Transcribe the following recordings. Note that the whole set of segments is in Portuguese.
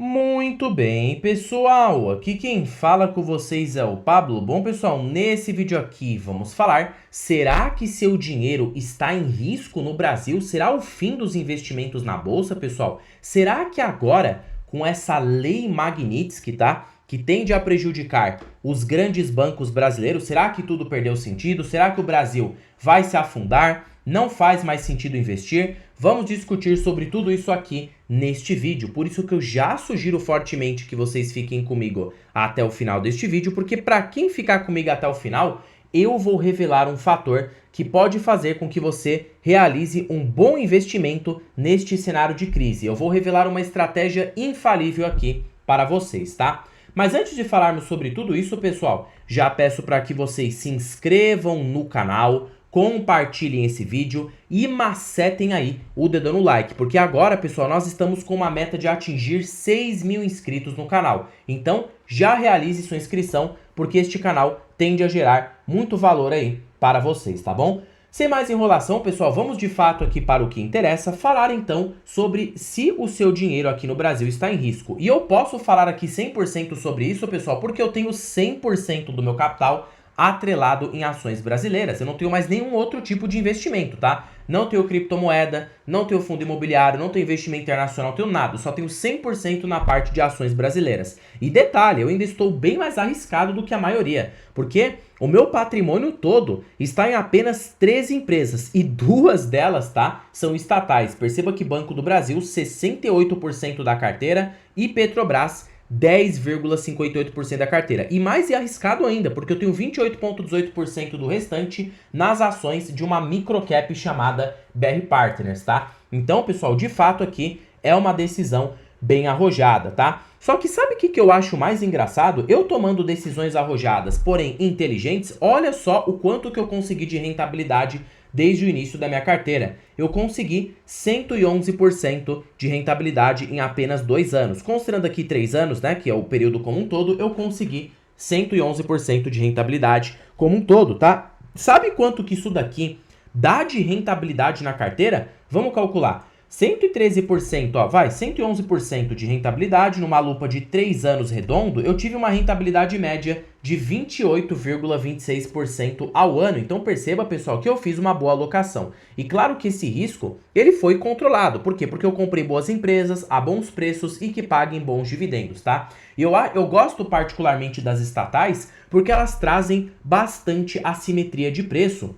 Muito bem, pessoal, aqui quem fala com vocês é o Pablo. Bom, pessoal, nesse vídeo aqui vamos falar, será que seu dinheiro está em risco no Brasil? Será o fim dos investimentos na Bolsa, pessoal? Será que agora, com essa lei Magnitsky, tá? Que tende a prejudicar os grandes bancos brasileiros, será que tudo perdeu sentido? Será que o Brasil vai se afundar? Não faz mais sentido investir? Vamos discutir sobre tudo isso aqui neste vídeo. Por isso que eu já sugiro fortemente que vocês fiquem comigo até o final deste vídeo, porque para quem ficar comigo até o final, eu vou revelar um fator que pode fazer com que você realize um bom investimento neste cenário de crise. Eu vou revelar uma estratégia infalível aqui para vocês, tá? Mas antes de falarmos sobre tudo isso, pessoal, já peço para que vocês se inscrevam no canal, compartilhem esse vídeo e macetem aí o dedo no like, porque agora, pessoal, nós estamos com uma meta de atingir 6.000 inscritos no canal. Então, já realize sua inscrição, porque este canal tende a gerar muito valor aí para vocês, tá bom? Sem mais enrolação, pessoal, vamos de fato aqui para o que interessa, falar então sobre se o seu dinheiro aqui no Brasil está em risco. E eu posso falar aqui 100% sobre isso, pessoal, porque eu tenho 100% do meu capital atrelado em ações brasileiras. Eu não tenho mais nenhum outro tipo de investimento, tá? Não tenho criptomoeda, não tenho fundo imobiliário, não tenho investimento internacional, não tenho nada. Eu só tenho 100% na parte de ações brasileiras. E detalhe, eu ainda estou bem mais arriscado do que a maioria, porque o meu patrimônio todo está em apenas 13 empresas e 2 delas, tá, são estatais. Perceba que Banco do Brasil, 68% da carteira e Petrobras, 10,58% da carteira. E mais é arriscado ainda, porque eu tenho 28,18% do restante nas ações de uma microcap chamada BR Partners, tá? Então, pessoal, de fato aqui é uma decisão bem arrojada, tá? Só que sabe o que eu acho mais engraçado? Eu tomando decisões arrojadas, porém inteligentes, olha só o quanto que eu consegui de rentabilidade desde o início da minha carteira. Eu consegui 111% de rentabilidade em apenas 2 anos. Considerando aqui 3 anos, né, que é o período como um todo, eu consegui 111% de rentabilidade como um todo, tá? Sabe quanto que isso daqui dá de rentabilidade na carteira? Vamos calcular. 113%, ó, vai, 111% de rentabilidade numa lupa de 3 anos redondo, eu tive uma rentabilidade média de 28,26% ao ano. Então perceba, pessoal, que eu fiz uma boa alocação. E claro que esse risco, ele foi controlado. Por quê? Porque eu comprei boas empresas a bons preços e que paguem bons dividendos, tá? E eu gosto particularmente das estatais porque elas trazem bastante assimetria de preço.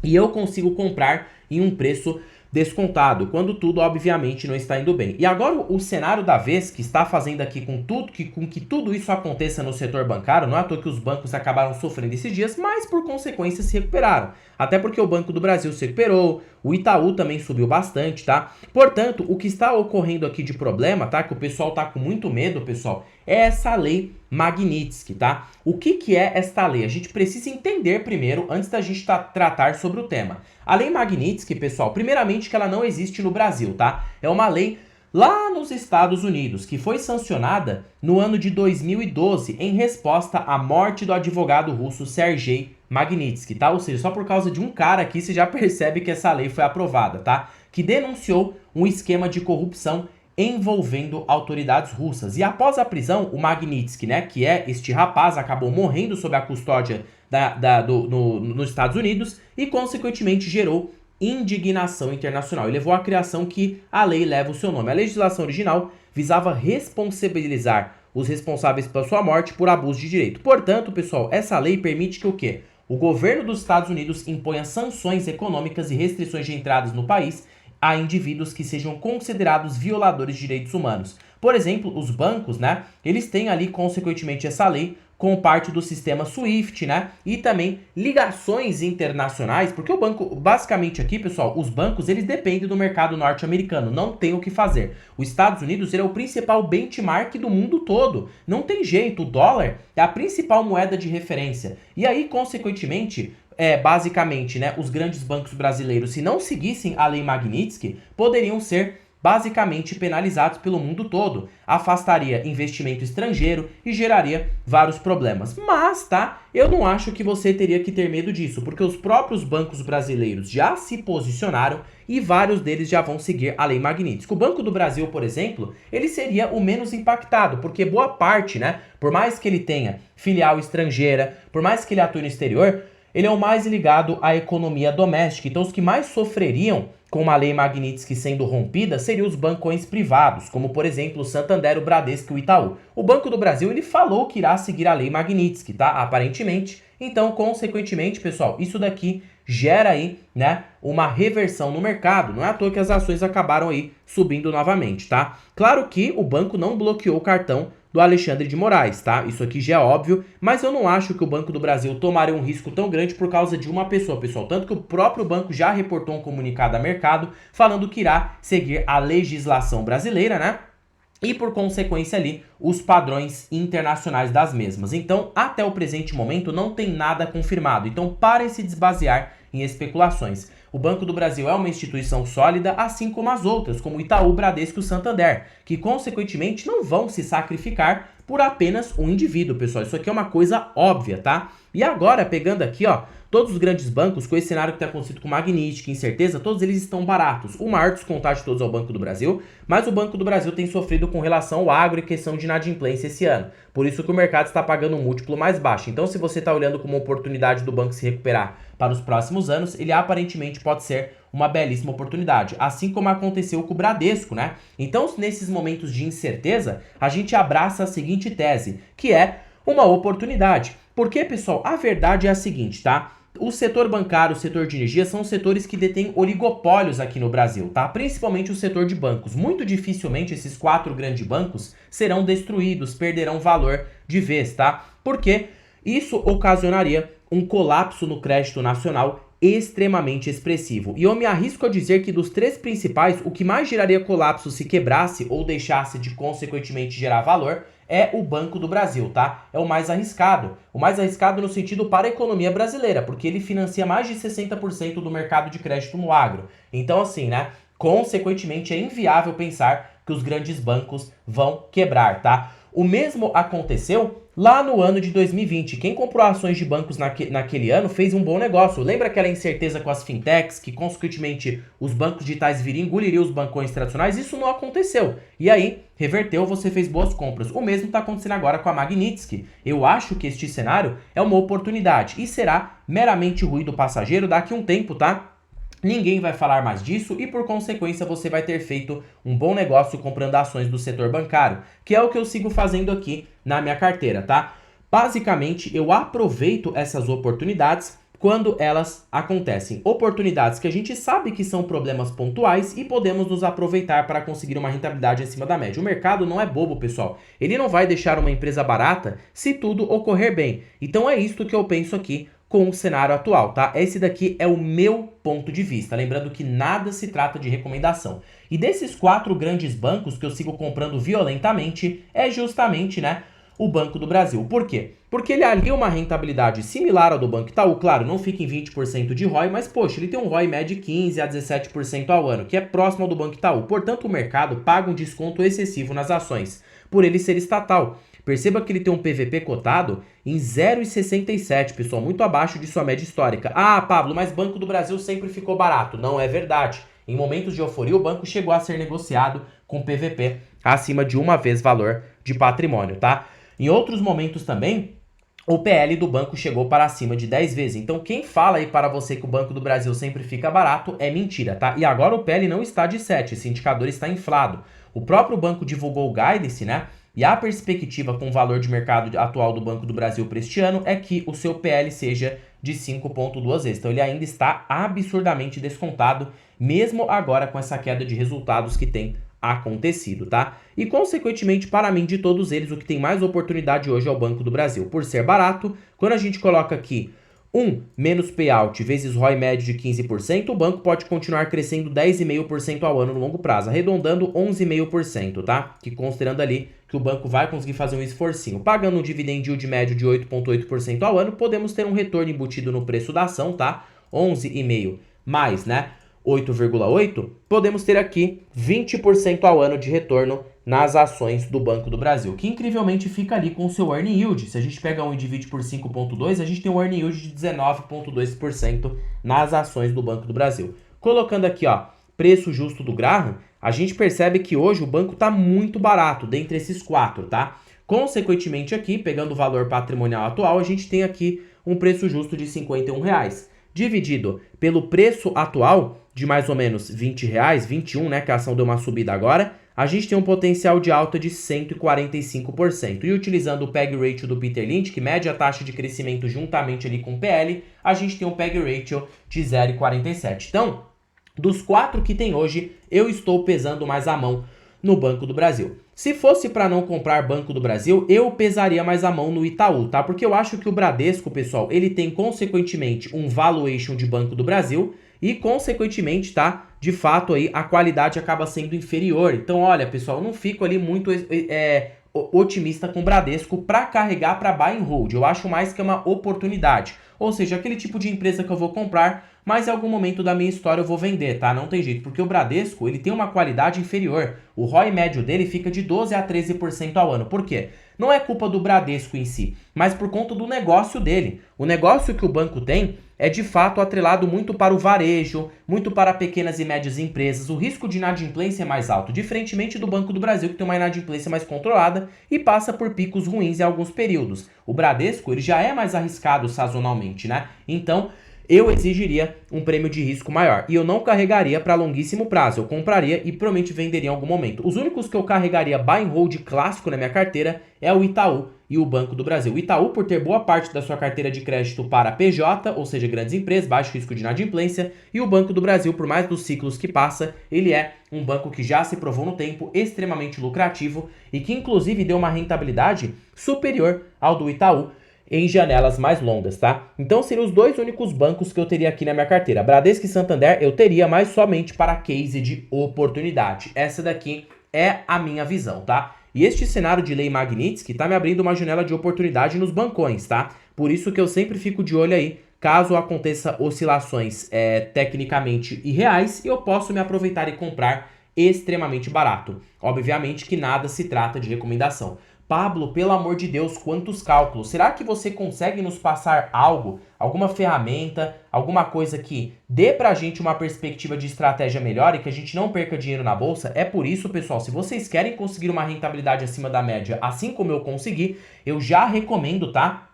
E eu consigo comprar em um preço descontado, quando tudo obviamente não está indo bem. E agora o cenário da vez que está fazendo aqui com que tudo isso aconteça no setor bancário, não é à toa que os bancos acabaram sofrendo esses dias, mas por consequência se recuperaram. Até porque o Banco do Brasil se recuperou, o Itaú também subiu bastante, tá? Portanto, o que está ocorrendo aqui de problema, tá? Que o pessoal tá com muito medo, pessoal, é essa lei Magnitsky, tá? O que é esta lei? A gente precisa entender primeiro, antes da gente tratar sobre o tema. A lei Magnitsky, pessoal, primeiramente que ela não existe no Brasil, tá? É uma lei lá nos Estados Unidos, que foi sancionada no ano de 2012 em resposta à morte do advogado russo Sergei Magnitsky, tá? Ou seja, só por causa de um cara aqui você já percebe que essa lei foi aprovada, tá? Que denunciou um esquema de corrupção envolvendo autoridades russas. E após a prisão, o Magnitsky, né, que é este rapaz, acabou morrendo sob a custódia nos Estados Unidos e, consequentemente, gerou indignação internacional e levou à criação que a lei leva o seu nome. A legislação original visava responsabilizar os responsáveis pela sua morte por abuso de direito. Portanto, pessoal, essa lei permite que o quê? O governo dos Estados Unidos imponha sanções econômicas e restrições de entradas no país a indivíduos que sejam considerados violadores de direitos humanos. Por exemplo, os bancos, né, eles têm ali, consequentemente, essa lei com parte do sistema SWIFT, né, e também ligações internacionais, porque o banco, basicamente aqui, pessoal, os bancos, eles dependem do mercado norte-americano, não tem o que fazer. Os Estados Unidos, ele é o principal benchmark do mundo todo, não tem jeito, o dólar é a principal moeda de referência. E aí, consequentemente, basicamente, né, os grandes bancos brasileiros, se não seguissem a lei Magnitsky, poderiam ser basicamente penalizados pelo mundo todo, afastaria investimento estrangeiro e geraria vários problemas. Mas, tá, eu não acho que você teria que ter medo disso, porque os próprios bancos brasileiros já se posicionaram e vários deles já vão seguir a Lei Magnitsky. O Banco do Brasil, por exemplo, ele seria o menos impactado, porque boa parte, né, por mais que ele tenha filial estrangeira, por mais que ele atue no exterior, ele é o mais ligado à economia doméstica. Então, os que mais sofreriam com uma lei Magnitsky sendo rompida seriam os bancões privados, como, por exemplo, o Santander, o Bradesco e o Itaú. O Banco do Brasil, ele falou que irá seguir a lei Magnitsky, tá? Aparentemente. Então, consequentemente, pessoal, isso daqui gera aí, né, uma reversão no mercado. Não é à toa que as ações acabaram aí subindo novamente, tá? Claro que o banco não bloqueou o cartão do Alexandre de Moraes, tá? Isso aqui já é óbvio, mas eu não acho que o Banco do Brasil tomaria um risco tão grande por causa de uma pessoa, pessoal. Tanto que o próprio banco já reportou um comunicado a mercado falando que irá seguir a legislação brasileira, né? E por consequência ali, os padrões internacionais das mesmas. Então, até o presente momento, não tem nada confirmado. Então, parem de se desbasear em especulações. O Banco do Brasil é uma instituição sólida, assim como as outras, como o Itaú, Bradesco e o Santander, que consequentemente não vão se sacrificar por apenas um indivíduo, pessoal. Isso aqui é uma coisa óbvia, tá? E agora, pegando aqui, ó, todos os grandes bancos, com esse cenário que está acontecido com Magnitsky, incerteza, todos eles estão baratos. O maior descontado de todos é o Banco do Brasil, mas o Banco do Brasil tem sofrido com relação ao agro e questão de inadimplência esse ano. Por isso que o mercado está pagando um múltiplo mais baixo. Então, se você está olhando como uma oportunidade do banco se recuperar para os próximos anos, ele aparentemente pode ser uma belíssima oportunidade, assim como aconteceu com o Bradesco, né? Então, nesses momentos de incerteza, a gente abraça a seguinte tese, que é uma oportunidade. Porque, pessoal, a verdade é a seguinte, tá? O setor bancário, o setor de energia são setores que detêm oligopólios aqui no Brasil, tá? Principalmente o setor de bancos. Muito dificilmente esses 4 grandes bancos serão destruídos, perderão valor de vez, tá? Porque isso ocasionaria um colapso no crédito nacional extremamente expressivo. E eu me arrisco a dizer que dos 3 principais, o que mais geraria colapso se quebrasse ou deixasse de consequentemente gerar valor é o Banco do Brasil, tá? É o mais arriscado. O mais arriscado no sentido para a economia brasileira, porque ele financia mais de 60% do mercado de crédito no agro. Então, assim, né? Consequentemente, é inviável pensar que os grandes bancos vão quebrar, tá? O mesmo aconteceu lá no ano de 2020. Quem comprou ações de bancos naquele ano fez um bom negócio. Lembra aquela incerteza com as fintechs, que consequentemente os bancos digitais viriam engolir os bancões tradicionais? Isso não aconteceu. E aí, reverteu, você fez boas compras. O mesmo está acontecendo agora com a Magnitsky. Eu acho que este cenário é uma oportunidade e será meramente ruído passageiro daqui a um tempo, tá? Ninguém vai falar mais disso e, por consequência, você vai ter feito um bom negócio comprando ações do setor bancário, que é o que eu sigo fazendo aqui na minha carteira, tá? Basicamente, eu aproveito essas oportunidades quando elas acontecem. Oportunidades que a gente sabe que são problemas pontuais e podemos nos aproveitar para conseguir uma rentabilidade acima da média. O mercado não é bobo, pessoal. Ele não vai deixar uma empresa barata se tudo ocorrer bem. Então é isso que eu penso aqui com o cenário atual, tá? Esse daqui é o meu ponto de vista. Lembrando que nada se trata de recomendação. E desses 4 grandes bancos que eu sigo comprando violentamente, é justamente, né, o Banco do Brasil. Por quê? Porque ele alia uma rentabilidade similar ao do Banco Itaú. Claro, não fica em 20% de ROI, mas, poxa, ele tem um ROI médio de 15% a 17% ao ano, que é próximo ao do Banco Itaú. Portanto, o mercado paga um desconto excessivo nas ações, por ele ser estatal. Perceba que ele tem um PVP cotado em 0,67, pessoal, muito abaixo de sua média histórica. Ah, Pablo, mas Banco do Brasil sempre ficou barato. Não é verdade. Em momentos de euforia, o banco chegou a ser negociado com PVP acima de 1 vez valor de patrimônio, tá? Em outros momentos também, o PL do banco chegou para acima de 10 vezes. Então, quem fala aí para você que o Banco do Brasil sempre fica barato é mentira, tá? E agora o PL não está de 7, esse indicador está inflado. O próprio banco divulgou o guidance, né? E a perspectiva com o valor de mercado atual do Banco do Brasil para este ano é que o seu PL seja de 5,2 vezes. Então ele ainda está absurdamente descontado, mesmo agora com essa queda de resultados que tem acontecido, tá? E consequentemente, para mim, de todos eles, o que tem mais oportunidade hoje é o Banco do Brasil. Por ser barato, quando a gente coloca aqui menos payout vezes ROI médio de 15%, o banco pode continuar crescendo 10,5% ao ano no longo prazo, arredondando 11,5%, tá? Que considerando ali que o banco vai conseguir fazer um esforcinho. Pagando um dividend yield médio de 8,8% ao ano, podemos ter um retorno embutido no preço da ação, tá? 11,5% mais, né? 8,8, podemos ter aqui 20% ao ano de retorno nas ações do Banco do Brasil, que incrivelmente fica ali com o seu earning yield. Se a gente pega 1 e divide por 5,2, a gente tem um earning yield de 19,2% nas ações do Banco do Brasil. Colocando aqui, ó, preço justo do Graham, a gente percebe que hoje o banco está muito barato dentre esses quatro, tá? Consequentemente aqui, pegando o valor patrimonial atual, a gente tem aqui um preço justo de R$ 51. Dividido pelo preço atual de mais ou menos R$ 20, 21, né, que a ação deu uma subida agora, a gente tem um potencial de alta de 145%. E utilizando o PEG Ratio do Peter Lynch, que mede a taxa de crescimento juntamente ali com o PL, a gente tem um PEG Ratio de 0,47. Então, dos quatro que tem hoje, eu estou pesando mais a mão no Banco do Brasil. Se fosse para não comprar Banco do Brasil, eu pesaria mais a mão no Itaú, tá? Porque eu acho que o Bradesco, pessoal, ele tem consequentemente um valuation de Banco do Brasil e consequentemente, tá? De fato aí a qualidade acaba sendo inferior. Então, olha, pessoal, eu não fico ali muito otimista com o Bradesco para carregar para buy and hold. Eu acho mais que é uma oportunidade. Ou seja, aquele tipo de empresa que eu vou comprar, mas em algum momento da minha história eu vou vender, tá? Não tem jeito, porque o Bradesco, ele tem uma qualidade inferior. O ROI médio dele fica de 12 a 13% ao ano. Por quê? Não é culpa do Bradesco em si, mas por conta do negócio dele. O negócio que o banco tem é de fato atrelado muito para o varejo, muito para pequenas e médias empresas. O risco de inadimplência é mais alto, diferentemente do Banco do Brasil, que tem uma inadimplência mais controlada e passa por picos ruins em alguns períodos. O Bradesco, ele já é mais arriscado sazonalmente, né? Então, eu exigiria um prêmio de risco maior. E eu não carregaria para longuíssimo prazo. Eu compraria e provavelmente venderia em algum momento. Os únicos que eu carregaria buy and hold clássico na minha carteira é o Itaú e o Banco do Brasil. O Itaú, por ter boa parte da sua carteira de crédito para PJ, ou seja, grandes empresas, baixo risco de inadimplência, e o Banco do Brasil, por mais dos ciclos que passa, ele é um banco que já se provou no tempo extremamente lucrativo e que inclusive deu uma rentabilidade superior ao do Itaú em janelas mais longas, tá? Então seriam os dois únicos bancos que eu teria aqui na minha carteira. Bradesco e Santander eu teria, mas somente para case de oportunidade. Essa daqui é a minha visão, tá? E este cenário de lei Magnitsky tá me abrindo uma janela de oportunidade nos bancões, tá? Por isso que eu sempre fico de olho aí, caso aconteça oscilações tecnicamente irreais, eu posso me aproveitar e comprar extremamente barato. Obviamente que nada se trata de recomendação. Pablo, pelo amor de Deus, quantos cálculos? Será que você consegue nos passar algo, alguma ferramenta, alguma coisa que dê pra gente uma perspectiva de estratégia melhor e que a gente não perca dinheiro na bolsa? É por isso, pessoal, se vocês querem conseguir uma rentabilidade acima da média, assim como eu consegui, eu já recomendo, tá?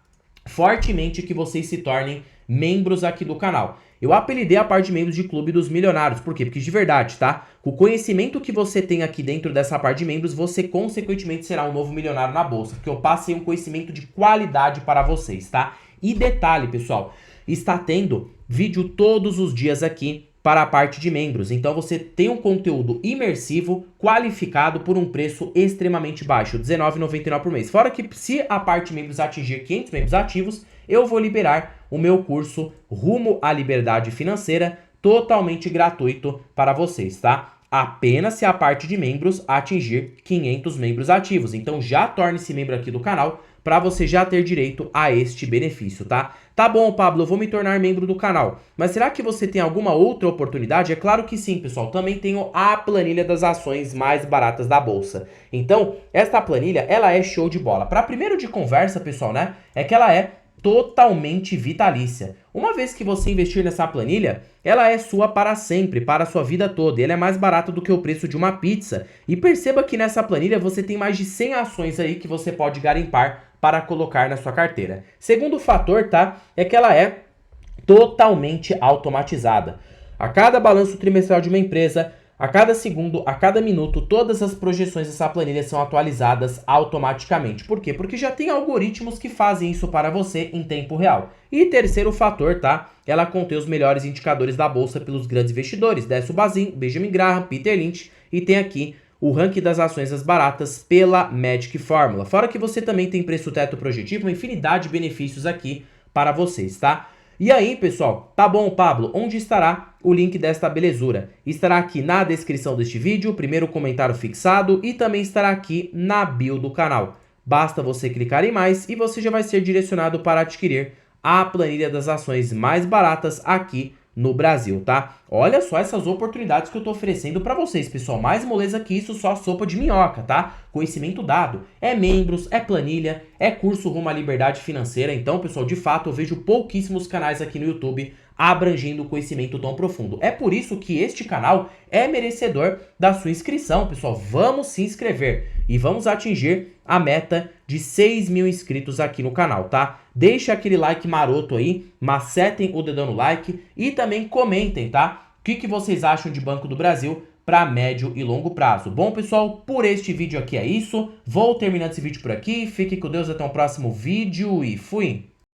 Fortemente que vocês se tornem membros aqui do canal. Eu apelidei a parte de membros de Clube dos Milionários. Por quê? Porque de verdade, tá? Com o conhecimento que você tem aqui dentro dessa parte de membros, você consequentemente será um novo milionário na bolsa. Porque eu passei um conhecimento de qualidade para vocês, tá? E detalhe, pessoal, está tendo vídeo todos os dias aqui para a parte de membros. Então você tem um conteúdo imersivo, qualificado por um preço extremamente baixo, R$19,99 por mês. Fora que se a parte de membros atingir 500 membros ativos, eu vou liberar o meu curso Rumo à Liberdade Financeira, totalmente gratuito para vocês, tá? Apenas se a parte de membros atingir 500 membros ativos. Então já torne-se membro aqui do canal para você já ter direito a este benefício, tá? Tá bom, Pablo, eu vou me tornar membro do canal. Mas será que você tem alguma outra oportunidade? É claro que sim, pessoal. Também tenho a planilha das ações mais baratas da bolsa. Então, esta planilha, ela é show de bola. Para primeiro de conversa, pessoal, né? É que ela é totalmente vitalícia. Uma vez que você investir nessa planilha, ela é sua para sempre, para a sua vida toda. E ela é mais barata do que o preço de uma pizza. E perceba que nessa planilha você tem mais de 100 ações aí que você pode garimpar para colocar na sua carteira. Segundo fator, tá? É que ela é totalmente automatizada. A cada balanço trimestral de uma empresa, a cada segundo, a cada minuto, todas as projeções dessa planilha são atualizadas automaticamente. Por quê? Porque já tem algoritmos que fazem isso para você em tempo real. E terceiro fator, tá? Ela contém os melhores indicadores da bolsa pelos grandes investidores. Décio Bazin, Benjamin Graham, Peter Lynch e tem aqui o ranking das ações das baratas pela Magic Formula. Fora que você também tem preço teto projetivo, uma infinidade de benefícios aqui para vocês, tá? E aí, pessoal, tá bom, Pablo, onde estará o link desta belezura? Estará aqui na descrição deste vídeo, primeiro comentário fixado e também estará aqui na bio do canal. Basta você clicar em mais e você já vai ser direcionado para adquirir a planilha das ações mais baratas aqui no Brasil, tá? Olha só essas oportunidades que eu tô oferecendo para vocês, pessoal. Mais moleza que isso, só sopa de minhoca, tá? Conhecimento dado. É membros, é planilha, é curso rumo à liberdade financeira. Então, pessoal, de fato, eu vejo pouquíssimos canais aqui no YouTube abrangendo conhecimento tão profundo. É por isso que este canal é merecedor da sua inscrição, pessoal. Vamos se inscrever e vamos atingir a meta de 6 mil inscritos aqui no canal, tá? Deixa aquele like maroto aí, macetem o dedão no like e também comentem, tá? O que vocês acham de Banco do Brasil para médio e longo prazo. Bom, pessoal, por este vídeo aqui é isso. Vou terminando esse vídeo por aqui. Fique com Deus, até o próximo vídeo e fui!